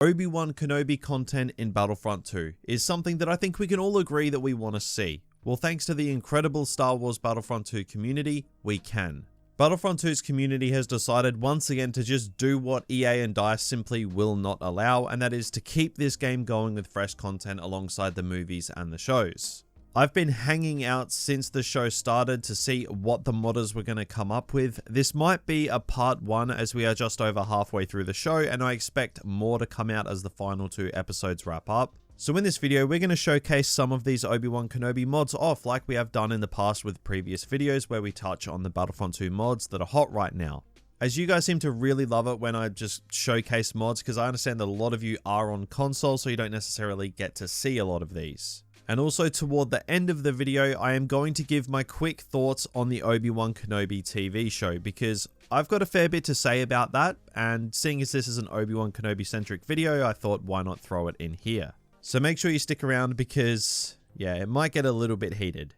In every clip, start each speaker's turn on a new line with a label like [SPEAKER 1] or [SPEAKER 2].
[SPEAKER 1] Obi-Wan Kenobi content in Battlefront 2 is something that I think we can all agree that we want to see. Well, thanks to the incredible Star Wars Battlefront 2 community, we can. Battlefront 2's community has decided once again to just do what EA and DICE simply will not allow, and that is to keep this game going with fresh content alongside the movies and the shows. I've been hanging out since the show started to see what the modders were going to come up with. This might be a part 1 as we are just over halfway through the show, and I expect more to come out as the final 2 episodes wrap up. So in this video, we're going to showcase some of these Obi-Wan Kenobi mods off like we have done in the past with previous videos where we touch on the Battlefront 2 mods that are hot right now. As you guys seem to really love it when I just showcase mods, because I understand that a lot of you are on console, so you don't necessarily get to see a lot of these. And also toward the end of the video, I am going to give my quick thoughts on the Obi-Wan Kenobi TV show, because I've got a fair bit to say about that, and seeing as this is an Obi-Wan Kenobi centric video, I thought why not throw it in here. So make sure you stick around because, yeah, it might get a little bit heated.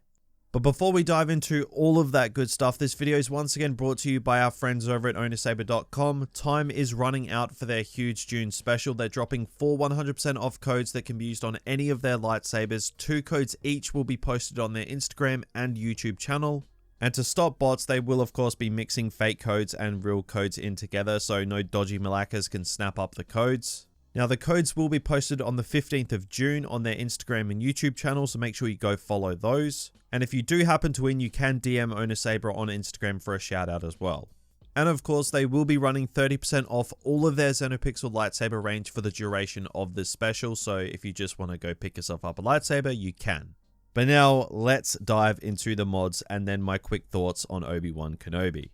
[SPEAKER 1] But before we dive into all of that good stuff, this video is once again brought to you by our friends over at OwnerSaber.com. Time is running out for their huge June special. They're dropping 4 100% off codes that can be used on any of their lightsabers. 2 codes each will be posted on their Instagram and YouTube channel. And to stop bots, they will of course be mixing fake codes and real codes in together, so no dodgy malakas can snap up the codes. Now, the codes will be posted on the 15th of June on their Instagram and YouTube channel, so make sure you go follow those. And if you do happen to win, you can DM OwnerSaber on Instagram for a shout out as well. And of course, they will be running 30% off all of their Xenopixel lightsaber range for the duration of this special, so if you just want to go pick yourself up a lightsaber, you can. But now, let's dive into the mods and then my quick thoughts on Obi-Wan Kenobi.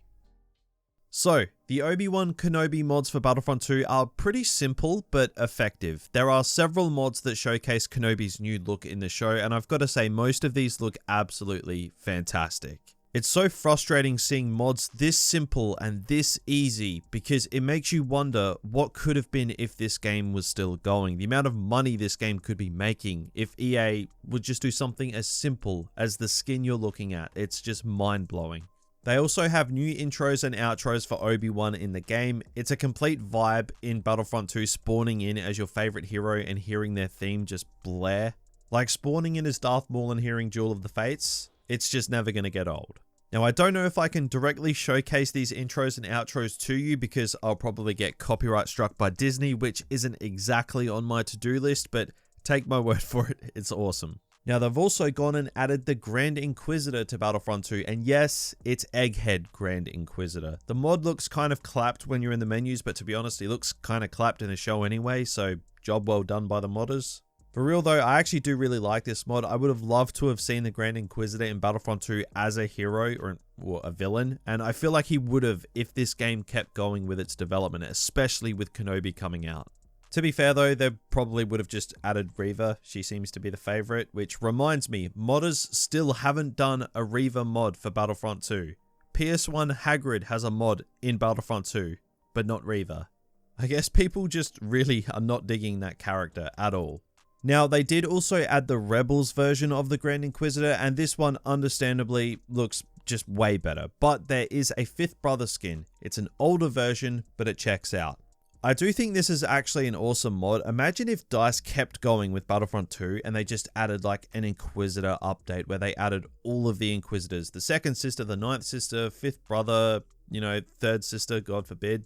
[SPEAKER 1] So, the Obi-Wan Kenobi mods for Battlefront 2 are pretty simple but effective. There are several mods that showcase Kenobi's new look in the show, and I've got to say most of these look absolutely fantastic. It's so frustrating seeing mods this simple and this easy because it makes you wonder what could have been if this game was still going. The amount of money this game could be making if EA would just do something as simple as the skin you're looking at. It's just mind-blowing. They also have new intros and outros for Obi-Wan in the game. It's a complete vibe in Battlefront 2 spawning in as your favorite hero and hearing their theme just blare. Like spawning in as Darth Maul and hearing Duel of the Fates, it's just never going to get old. Now, I don't know if I can directly showcase these intros and outros to you because I'll probably get copyright struck by Disney, which isn't exactly on my to-do list, but take my word for it, it's awesome. Now, they've also gone and added the Grand Inquisitor to Battlefront 2, and yes, it's Egghead Grand Inquisitor. The mod looks kind of clapped when you're in the menus, but to be honest, he looks kind of clapped in the show anyway, so job well done by the modders. For real though, I actually do really like this mod. I would have loved to have seen the Grand Inquisitor in Battlefront 2 as a hero or a villain, and I feel like he would have if this game kept going with its development, especially with Kenobi coming out. To be fair though, they probably would have just added Reva. She seems to be the favorite, which reminds me, modders still haven't done a Reva mod for Battlefront 2. PS1 Hagrid has a mod in Battlefront 2, but not Reva. I guess people just really are not digging that character at all. Now, they did also add the Rebels version of the Grand Inquisitor, and this one understandably looks just way better, but there is a Fifth Brother skin. It's an older version, but it checks out. I do think this is actually an awesome mod. Imagine if DICE kept going with Battlefront 2 and they just added like an Inquisitor update where they added all of the Inquisitors. The second sister, the ninth sister, fifth brother, you know, third sister, God forbid,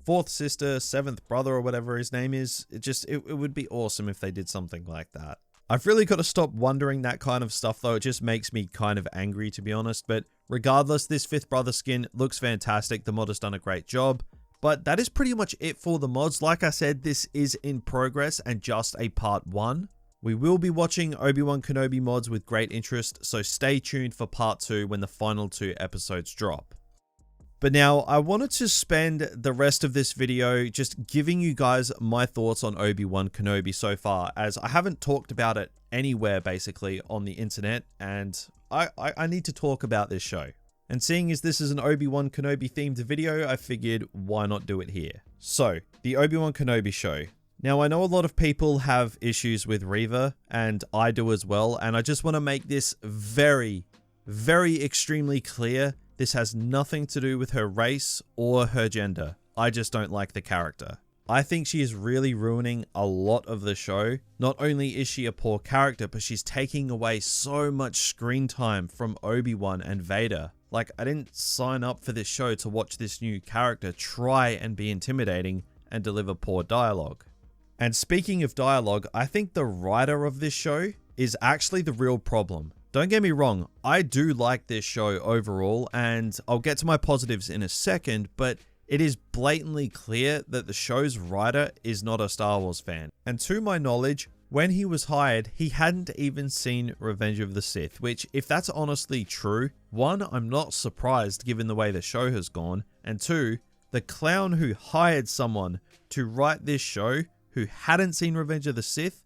[SPEAKER 1] fourth sister, seventh brother or whatever his name is. It would be awesome if they did something like that. I've really got to stop wondering that kind of stuff though. It just makes me kind of angry to be honest. But regardless, this fifth brother skin looks fantastic. The mod has done a great job. But that is pretty much it for the mods. Like I said, this is in progress and just a part 1. We will be watching Obi-Wan Kenobi mods with great interest, so stay tuned for part 2 when the final 2 episodes drop. But now, I wanted to spend the rest of this video just giving you guys my thoughts on Obi-Wan Kenobi so far, as I haven't talked about it anywhere basically on the internet, and I need to talk about this show. And seeing as this is an Obi-Wan Kenobi themed video, I figured why not do it here. So, the Obi-Wan Kenobi show. Now, I know a lot of people have issues with Reva, and I do as well, and I just want to make this very, very extremely clear. This has nothing to do with her race or her gender. I just don't like the character. I think she is really ruining a lot of the show. Not only is she a poor character, but she's taking away so much screen time from Obi-Wan and Vader. Like, I didn't sign up for this show to watch this new character try and be intimidating and deliver poor dialogue. And speaking of dialogue, I think the writer of this show is actually the real problem. Don't get me wrong, I do like this show overall, and I'll get to my positives in a second, but it is blatantly clear that the show's writer is not a Star Wars fan. And to my knowledge, when he was hired, he hadn't even seen Revenge of the Sith, which, if that's honestly true, one, I'm not surprised given the way the show has gone, and two, the clown who hired someone to write this show who hadn't seen Revenge of the Sith,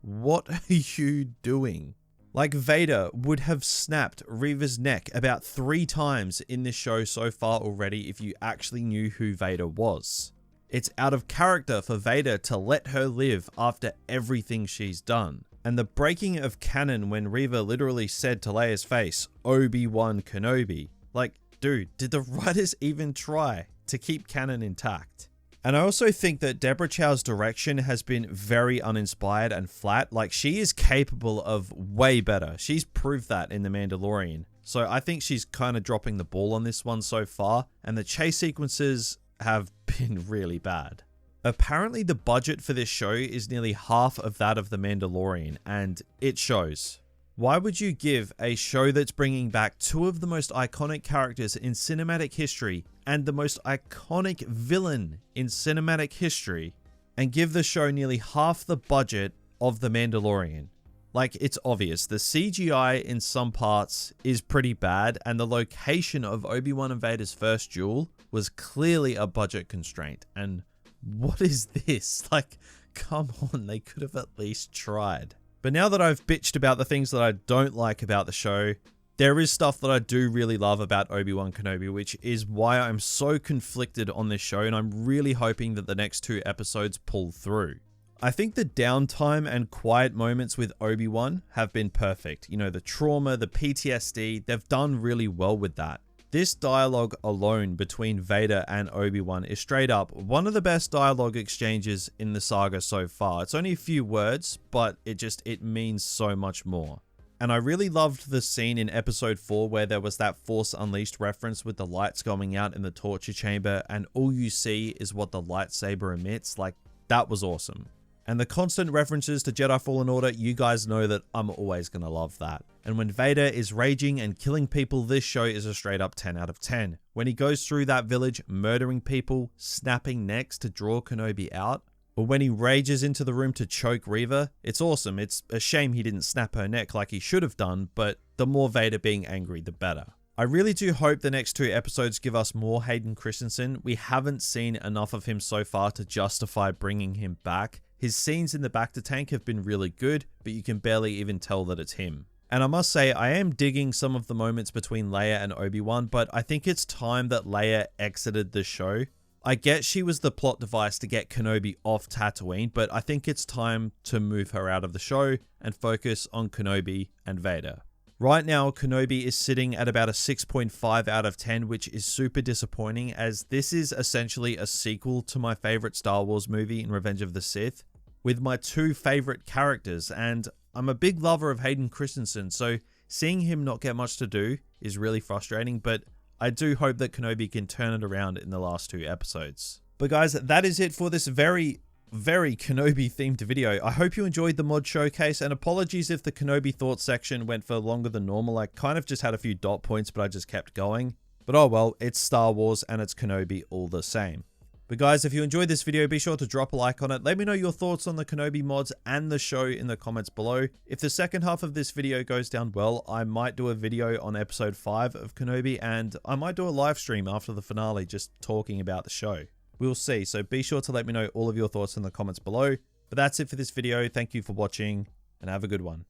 [SPEAKER 1] what are you doing? Like, Vader would have snapped Reva's neck about 3 times in this show so far already if you actually knew who Vader was. It's out of character for Vader to let her live after everything she's done. And the breaking of canon when Reva literally said to Leia's face, Obi-Wan Kenobi. Like, dude, did the writers even try to keep canon intact? And I also think that Deborah Chow's direction has been very uninspired and flat. Like, she is capable of way better. She's proved that in The Mandalorian. So I think she's kind of dropping the ball on this one so far. And the chase sequences have been really bad. Apparently the budget for this show is nearly half of that of The Mandalorian, and it shows. Why would you give a show that's bringing back 2 of the most iconic characters in cinematic history and the most iconic villain in cinematic history and give the show nearly half the budget of The Mandalorian? Like, it's obvious. The CGI in some parts is pretty bad, and the location of Obi-Wan and Vader's first duel was clearly a budget constraint. And what is this? Like, come on, they could have at least tried. But now that I've bitched about the things that I don't like about the show, there is stuff that I do really love about Obi-Wan Kenobi, which is why I'm so conflicted on this show, and I'm really hoping that the next 2 episodes pull through. I think the downtime and quiet moments with Obi-Wan have been perfect. You know, the trauma, the PTSD, they've done really well with that. This dialogue alone between Vader and Obi-Wan is straight up one of the best dialogue exchanges in the saga so far. It's only a few words, but it means so much more. And I really loved the scene in episode 4 where there was that Force Unleashed reference with the lights going out in the torture chamber and all you see is what the lightsaber emits. Like, that was awesome. And the constant references to Jedi Fallen Order, you guys know that I'm always going to love that. And when Vader is raging and killing people, this show is a straight up 10 out of 10. When he goes through that village, murdering people, snapping necks to draw Kenobi out, or when he rages into the room to choke Reva, it's awesome. It's a shame he didn't snap her neck like he should have done, but the more Vader being angry, the better. I really do hope the next 2 episodes give us more Hayden Christensen. We haven't seen enough of him so far to justify bringing him back. His scenes in the Bacta tank have been really good, but you can barely even tell that it's him. And I must say, I am digging some of the moments between Leia and Obi-Wan, but I think it's time that Leia exited the show. I get she was the plot device to get Kenobi off Tatooine, but I think it's time to move her out of the show and focus on Kenobi and Vader. Right now, Kenobi is sitting at about a 6.5 out of 10, which is super disappointing as this is essentially a sequel to my favorite Star Wars movie in Revenge of the Sith, with my 2 favorite characters, and I'm a big lover of Hayden Christensen, so seeing him not get much to do is really frustrating, but I do hope that Kenobi can turn it around in the last 2 episodes. But guys, that is it for this very Kenobi themed video. I hope you enjoyed the mod showcase, and apologies if the Kenobi thoughts section went for longer than normal. I kind of just had a few dot points, but I just kept going. But oh well, it's Star Wars and it's Kenobi all the same. But guys, if you enjoyed this video, be sure to drop a like on it. Let me know your thoughts on the Kenobi mods and the show in the comments below. If the second half of this video goes down well, I might do a video on episode 5 of Kenobi, and I might do a live stream after the finale just talking about the show. We'll see, so be sure to let me know all of your thoughts in the comments below. But that's it for this video. Thank you for watching, and have a good one.